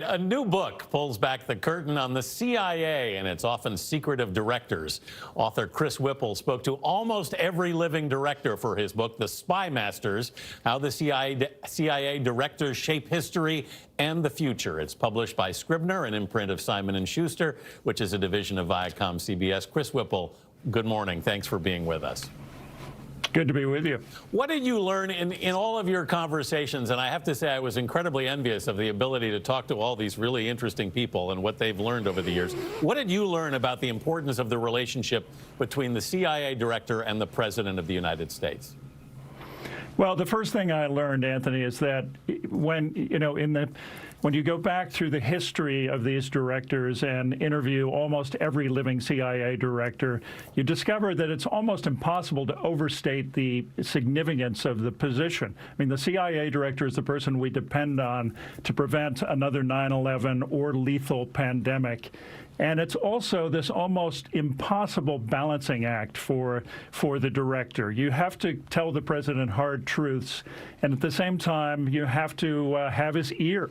a new book pulls back the curtain on the CIA and its often secretive directors. Author Chris Whipple spoke to almost every living director for his book, The Spymasters, How the CIA Directors Shape History and the Future. It's published by Scribner, an imprint of Simon & Schuster, which is a division of Viacom CBS. Chris Whipple, good morning. Thanks for being with us. Good to be with you. What did you learn in all of your conversations? And I have to say, I was incredibly envious of the ability to talk to all these really interesting people and what they've learned over the years. What did you learn about the importance of the relationship between the CIA director and the President of the United States? Well, the first thing I learned, Anthony, is that when you go back through the history of these directors and interview almost every living CIA director, you discover that it's almost impossible to overstate the significance of the position. I mean, the CIA director is the person we depend on to prevent another 9/11 or lethal pandemic. And it's also this almost impossible balancing act for the director. You have to tell the president hard truths, and at the same time, you have to have his ear.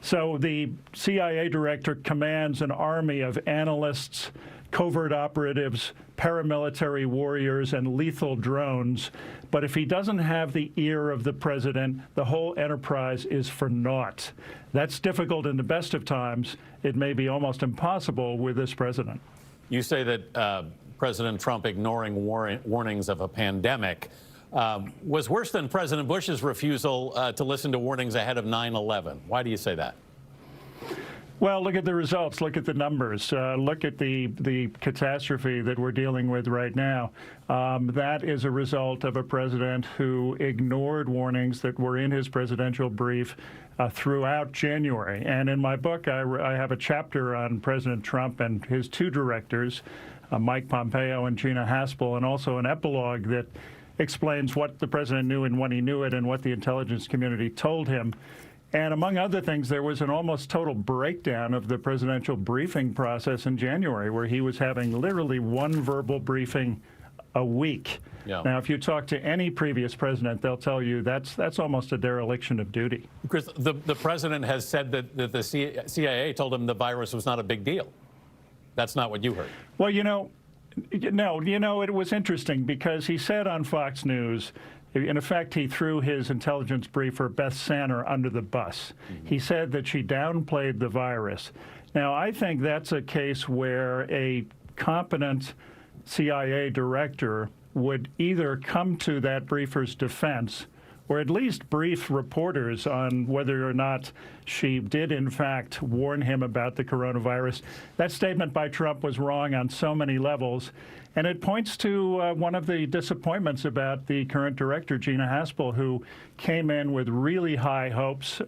So the CIA director commands an army of analysts, covert operatives, paramilitary warriors, and lethal drones. But if he doesn't have the ear of the president, the whole enterprise is for naught. That's difficult in the best of times. It may be almost impossible with this president. You say that President Trump ignoring warnings of a pandemic was worse than President Bush's refusal to listen to warnings ahead of 9/11. Why do you say that? Well, look at the results. Look at the numbers. Look at the catastrophe that we're dealing with right now. That is a result of a president who ignored warnings that were in his presidential brief throughout January. And in my book, I have a chapter on President Trump and his two directors, Mike Pompeo and Gina Haspel, and also an epilogue that explains what the president knew and when he knew it and what the intelligence community told him. And among other things, there was an almost total breakdown of the presidential briefing process in January, where he was having literally one verbal briefing a week. Yeah. Now, if you talk to any previous president, they'll tell you that's almost a dereliction of duty. Chris, the president has said that the CIA told him the virus was not a big deal. That's not what you heard. Well, it was interesting because he said on Fox News, in effect, he threw his intelligence briefer, Beth Sanner, under the bus. He said that she downplayed the virus. Now, I think that's a case where a competent CIA director would either come to that briefer's defense or at least brief reporters on whether or not she did, in fact, warn him about the coronavirus. That statement by Trump was wrong on so many levels, and it points to one of the disappointments about the current director, Gina Haspel, who came in with really high hopes.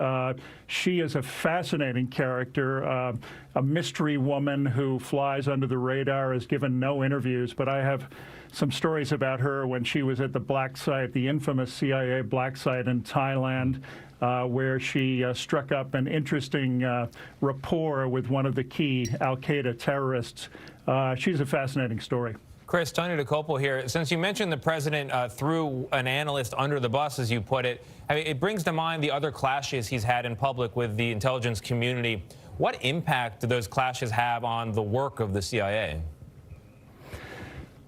She is a fascinating character, a mystery woman who flies under the radar, has given no interviews, but I have some stories about her when she was at the black site, the infamous CIA black site in Thailand, where she struck up an interesting rapport with one of the key al-Qaeda terrorists. She's a fascinating story. Chris, Tony DeCopel here. Since you mentioned the president threw an analyst under the bus, as you put it, I mean, it brings to mind the other clashes he's had in public with the intelligence community. What impact do those clashes have on the work of the CIA?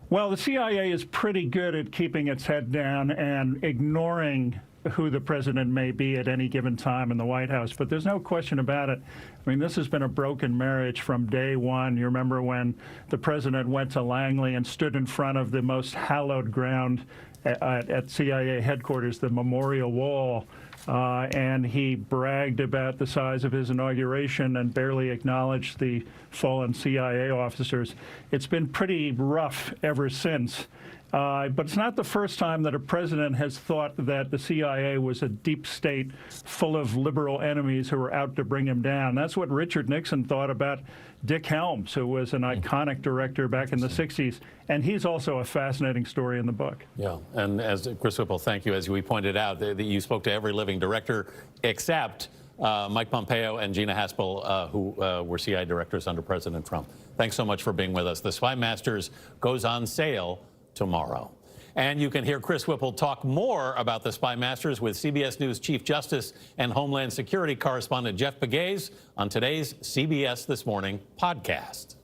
Well, the CIA is pretty good at keeping its head down and ignoring who the president may be at any given time in the White House. But there's no question about it. I mean, this has been a broken marriage from day one. You remember when the president went to Langley and stood in front of the most hallowed ground at CIA headquarters, the Memorial Wall, and he bragged about the size of his inauguration and barely acknowledged the fallen CIA officers. It's been pretty rough ever since. But it's not the first time that a president has thought that the CIA was a deep state full of liberal enemies who were out to bring him down. That's what Richard Nixon thought about Dick Helms, who was an iconic director back in the 60s. And he's also a fascinating story in the book. Yeah, and as Chris Whipple, thank you. As we pointed out, you spoke to every living director except Mike Pompeo and Gina Haspel, who were CIA directors under President Trump. Thanks so much for being with us. The Spymasters goes on sale tomorrow. And you can hear Chris Whipple talk more about the Spymasters with CBS News Chief Justice and Homeland Security correspondent Jeff Pegues on today's CBS This Morning podcast.